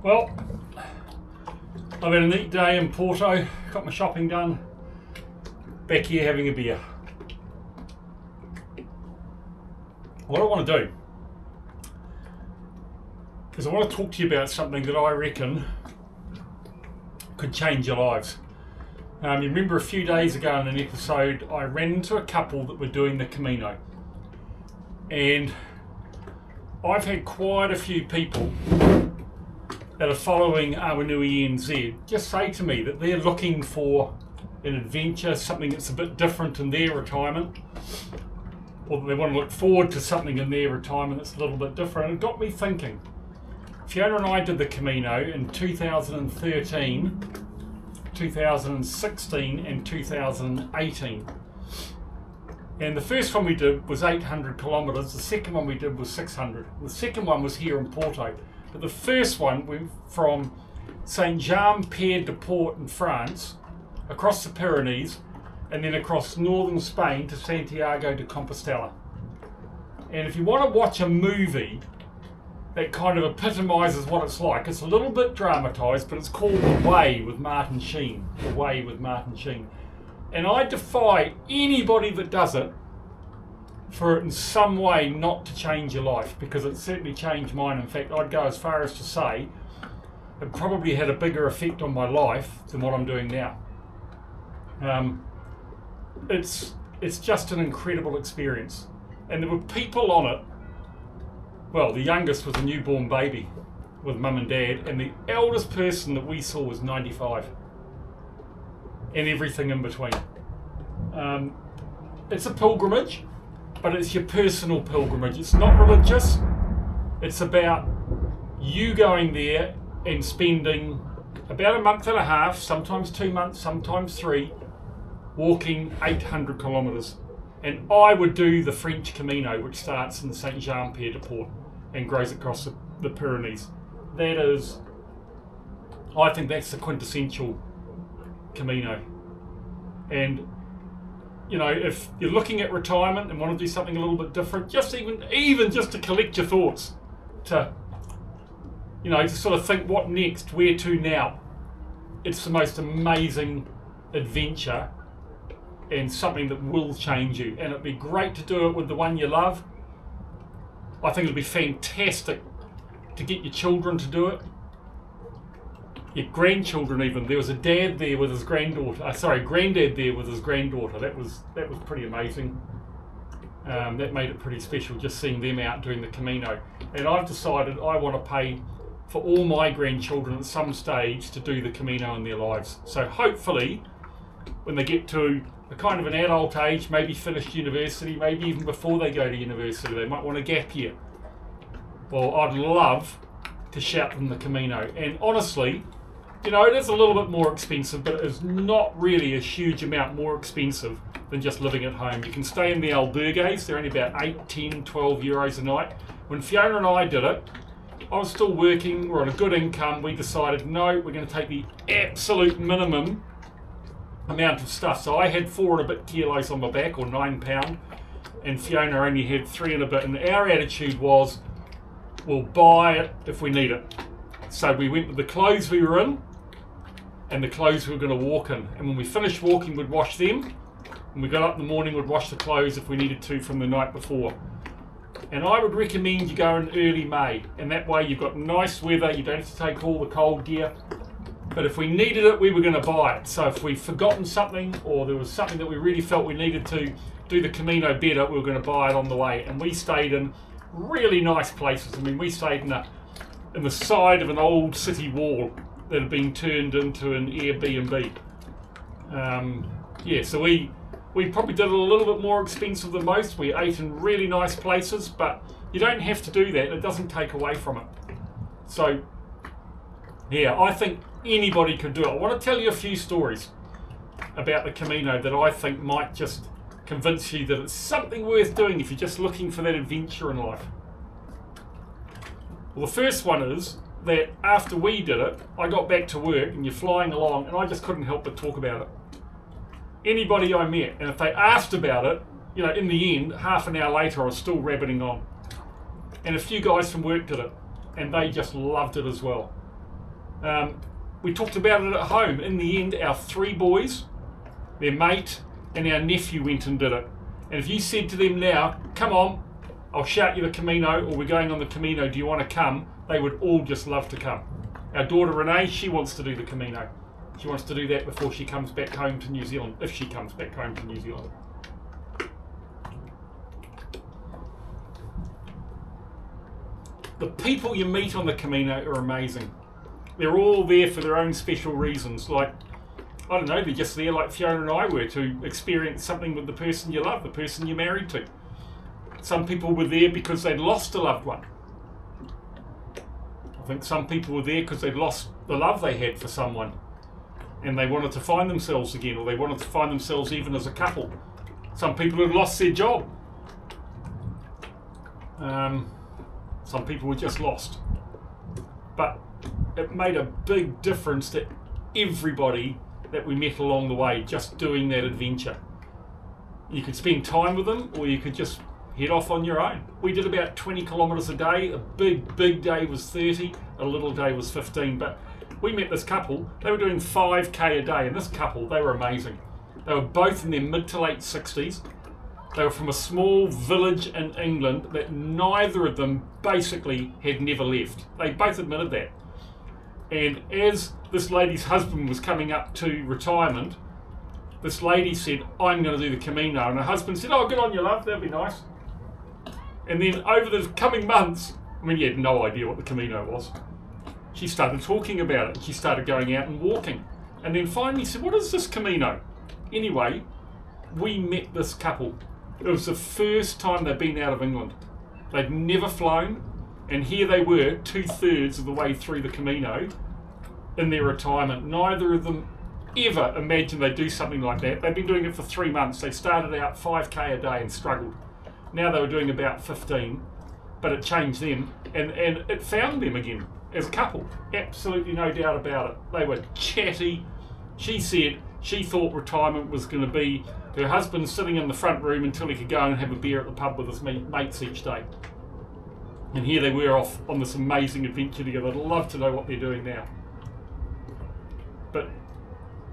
Well, I've had a neat day in Porto, got my shopping done, back here having a beer. What I want to do is I want to talk to you about something that I reckon could change your lives. You remember a few days ago in an episode I ran into a couple that were doing the Camino, and I've had quite a few people that are following Awanui NZ just say to me that they're looking for an adventure, something that's a bit different in their retirement, or that they want to look forward to something in their retirement that's a little bit different. It got me thinking. Fiona and I did the Camino in 2013, 2016 and 2018. And the first one we did was 800 kilometres, the second one we did was 600. The second one was here in Porto. But the first one went from Saint-Jean-Pied-de-Port in France, across the Pyrenees, and then across northern Spain to Santiago de Compostela. And if you want to watch a movie that kind of epitomises what it's like, it's a little bit dramatised, but it's called The Way with Martin Sheen. The Way with Martin Sheen. And I defy anybody that does it for it in some way not to change your life, because it certainly changed mine. In fact, I'd go as far as to say it probably had a bigger effect on my life than what I'm doing now. It's just an incredible experience. And there were people on it. Well, the youngest was a newborn baby with mum and dad, and the eldest person that we saw was 95, and everything in between. It's a pilgrimage, but it's your personal pilgrimage. It's not religious. It's about you going there and spending about a month and a half, sometimes 2 months, sometimes 3, walking 800 kilometres. And I would do the French Camino, which starts in the Saint-Jean-Pied-de-Port and goes across the Pyrenees. That is, I think that's the quintessential Camino. And you know, if you're looking at retirement and want to do something a little bit different, just even just to collect your thoughts, to, you know, to sort of think what next, where to now. It's the most amazing adventure and something that will change you. And it'd be great to do it with the one you love. I think it'd be fantastic to get your children to do it. Your grandchildren even. There was a dad there with his granddaughter. Granddad there with his granddaughter. That was pretty amazing. That made it pretty special, just seeing them out doing the Camino. And I've decided I want to pay for all my grandchildren at some stage to do the Camino in their lives. So hopefully, when they get to a kind of an adult age, maybe finished university, maybe even before they go to university, they might want a gap year. Well, I'd love to shout them the Camino. And honestly, you know, it is a little bit more expensive, but it's not really a huge amount more expensive than just living at home. You can stay in the albergues. They're only about 8, 10, 12 euros a night. When Fiona and I did it, I was still working, we're on a good income. We decided, no, we're going to take the absolute minimum amount of stuff. So I had 4 and a bit kilos on my back, or 9 pound, and Fiona only had 3 and a bit. And our attitude was, we'll buy it if we need it. So we went with the clothes we were in and the clothes we were going to walk in. And when we finished walking, we'd wash them. When we got up in the morning, we'd wash the clothes if we needed to from the night before. And I would recommend you go in early May. And that way you've got nice weather. You don't have to take all the cold gear. But if we needed it, we were going to buy it. So if we've forgotten something, or there was something that we really felt we needed to do the Camino better, we were going to buy it on the way. And we stayed in really nice places. I mean, we stayed in the side of an old city wall that had been turned into an Airbnb. So we probably did it a little bit more expensive than most. We ate in really nice places, but you don't have to do that. It doesn't take away from it. So, yeah, I think anybody could do it. I want to tell you a few stories about the Camino that I think might just convince you that it's something worth doing if you're just looking for that adventure in life. Well, the first one is that after we did it, I got back to work and you're flying along, and I just couldn't help but talk about it. Anybody I met, and if they asked about it, you know, in the end, half an hour later, I was still rabbiting on. And a few guys from work did it, and they just loved it as well. We talked about it at home. In the end, our 3 boys, their mate, and our nephew went and did it. And if you said to them now, come on, I'll shout you the Camino, or we're going on the Camino, do you want to come? They would all just love to come. Our daughter Renee, she wants to do the Camino. She wants to do that before she comes back home to New Zealand, if she comes back home to New Zealand. The people you meet on the Camino are amazing. They're all there for their own special reasons. Like, I don't know, they're just there like Fiona and I were to experience something with the person you love, the person you're married to. Some people were there because they'd lost a loved one. I think some people were there because they'd lost the love they had for someone and they wanted to find themselves again, or they wanted to find themselves even as a couple. Some people had lost their job. Some people were just lost. But it made a big difference to everybody that we met along the way just doing that adventure. You could spend time with them, or you could just head off on your own. We did about 20 kilometres a day. A big day was 30, a little day was 15. But we met this couple, they were doing 5k a day, and this couple, they were amazing. They were both in their mid to late 60s. They were from a small village in England that neither of them basically had never left. They both admitted that. And as this lady's husband was coming up to retirement, this lady said, I'm going to do the Camino. And her husband said, oh, good on you, love, that'd be nice. And then over the coming months, I mean, he had no idea what the Camino was. She started talking about it. She started going out and walking. And then finally said, what is this Camino? Anyway, we met this couple. It was the first time they'd been out of England. They'd never flown. And here they were, 2/3 of the way through the Camino in their retirement. Neither of them ever imagined they'd do something like that. They'd been doing it for 3 months. They started out 5k a day and struggled. Now they were doing about 15, but it changed them and it found them again as a couple. Absolutely no doubt about it. They were chatty. She said she thought retirement was going to be her husband sitting in the front room until he could go and have a beer at the pub with his mates each day. And here they were off on this amazing adventure together. I'd love to know what they're doing now. But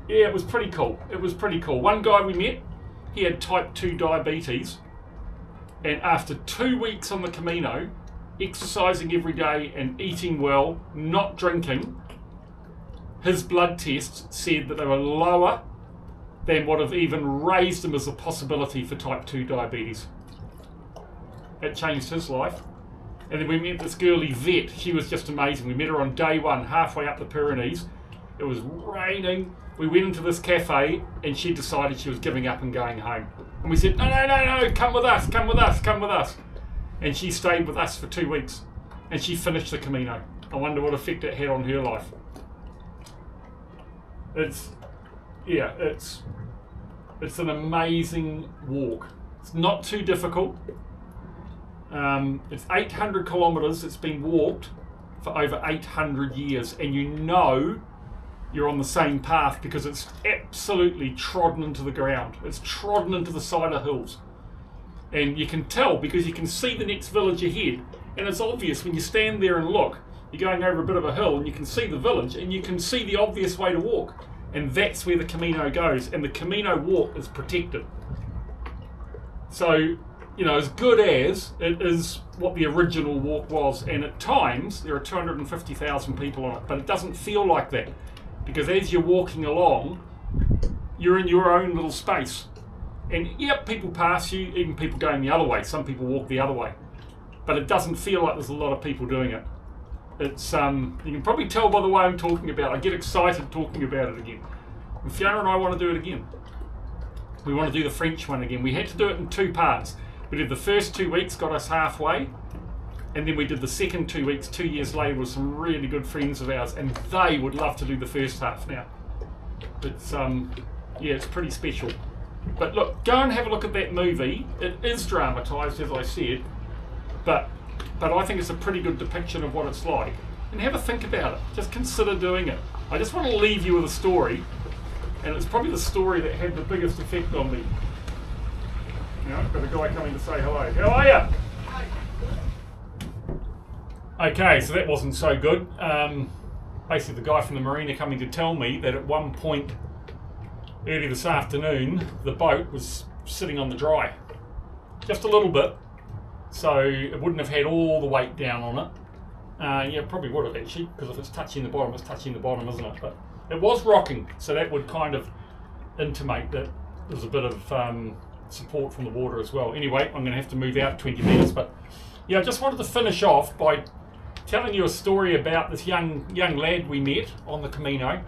yeah, it was pretty cool. It was pretty cool. One guy we met, he had type 2 diabetes. And after 2 weeks on the Camino, exercising every day and eating well, not drinking, his blood tests said that they were lower than what have even raised him as a possibility for type 2 diabetes. It changed his life. And then we met this girl, Yvette. She was just amazing. We met her on day 1, halfway up the Pyrenees. It was raining. We went into this cafe and she decided she was giving up and going home. And we said, no, come with us, come with us, come with us. And she stayed with us for 2 weeks. And she finished the Camino. I wonder what effect it had on her life. It's an amazing walk. It's not too difficult. It's 800 kilometres. It's been walked for over 800 years. And you know you're on the same path because it's absolutely trodden into the ground. It's trodden into the side of hills. And you can tell because you can see the next village ahead. And it's obvious when you stand there and look, you're going over a bit of a hill and you can see the village and you can see the obvious way to walk. And that's where the Camino goes. And the Camino walk is protected. So, you know, as good as it is what the original walk was. And at times, there are 250,000 people on it. But it doesn't feel like that. Because as you're walking along, you're in your own little space. And yep, people pass you, even people going the other way. Some people walk the other way. But it doesn't feel like there's a lot of people doing it. It's you can probably tell by the way I'm talking about it. I get excited talking about it again. And Fiona and I want to do it again. We want to do the French one again. We had to do it in 2 parts. We did the first 2 weeks, got us halfway. And then we did the second 2 weeks, 2 years later, with some really good friends of ours. And they would love to do the first half now. It's, yeah, it's pretty special. But look, go and have a look at that movie. It is dramatised, as I said. But I think it's a pretty good depiction of what it's like. And have a think about it. Just consider doing it. I just want to leave you with a story. And it's probably the story that had the biggest effect on me. You know, I've got a guy coming to say hello. How are you? Okay, so that wasn't so good. basically the guy from the marina coming to tell me that at one point early this afternoon, the boat was sitting on the dry. Just a little bit. So it wouldn't have had all the weight down on it. Yeah, it probably would have actually, because if it's touching the bottom, it's touching the bottom, isn't it? But it was rocking, so that would kind of intimate that there's a bit of support from the water as well. Anyway, I'm going to have to move out 20 metres, but yeah, I just wanted to finish off by telling you a story about this young lad we met on the Camino.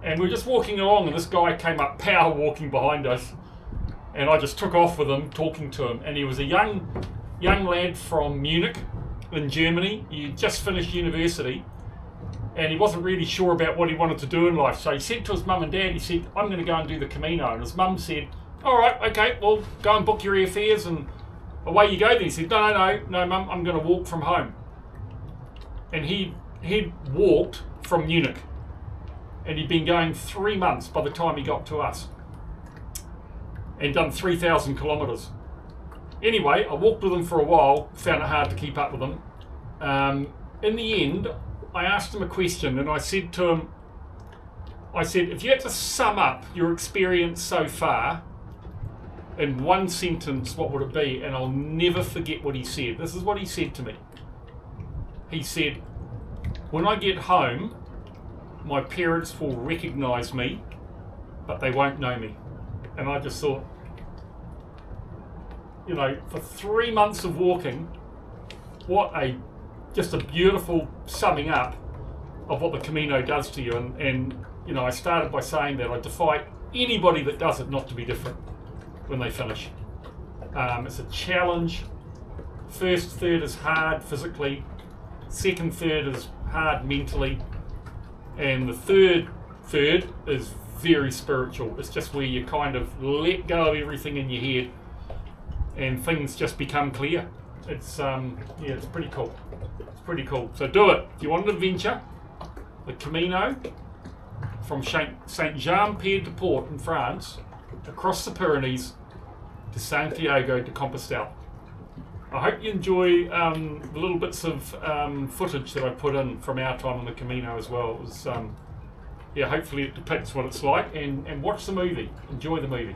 And we were just walking along, and this guy came up power walking behind us, and I just took off with him, talking to him. And he was a young lad from Munich in Germany. He just finished university, and he wasn't really sure about what he wanted to do in life. So he said to his mum and dad, he said, I'm going to go and do the Camino. And his mum said, all right, okay, well, go and book your airfares, and away you go then. He said, no, mum, I'm going to walk from home. And he'd walked from Munich, and he'd been going 3 months by the time he got to us, and done 3,000 kilometres. Anyway, I walked with him for a while, found it hard to keep up with him. In the end, I asked him a question, and I said to him, if you had to sum up your experience so far in one sentence, what would it be? And I'll never forget what he said. This is what he said to me. He said, when I get home, my parents will recognise me, but they won't know me. And I just thought, you know, for 3 months of walking, just a beautiful summing up of what the Camino does to you. And you know, I started by saying that I defy anybody that does it not to be different when they finish. It's a challenge. First third is hard physically. Second third is hard mentally. And the third is very spiritual. It's just where you kind of let go of everything in your head and things just become clear. It's it's pretty cool. It's pretty cool. So do it. If you want an adventure, the Camino from Saint-Jean-Pied-de-Port in France, across the Pyrenees to Santiago de Compostela. I hope you enjoy the little bits of footage that I put in from our time on the Camino as well. It was, hopefully it depicts what it's like, and watch the movie. Enjoy the movie.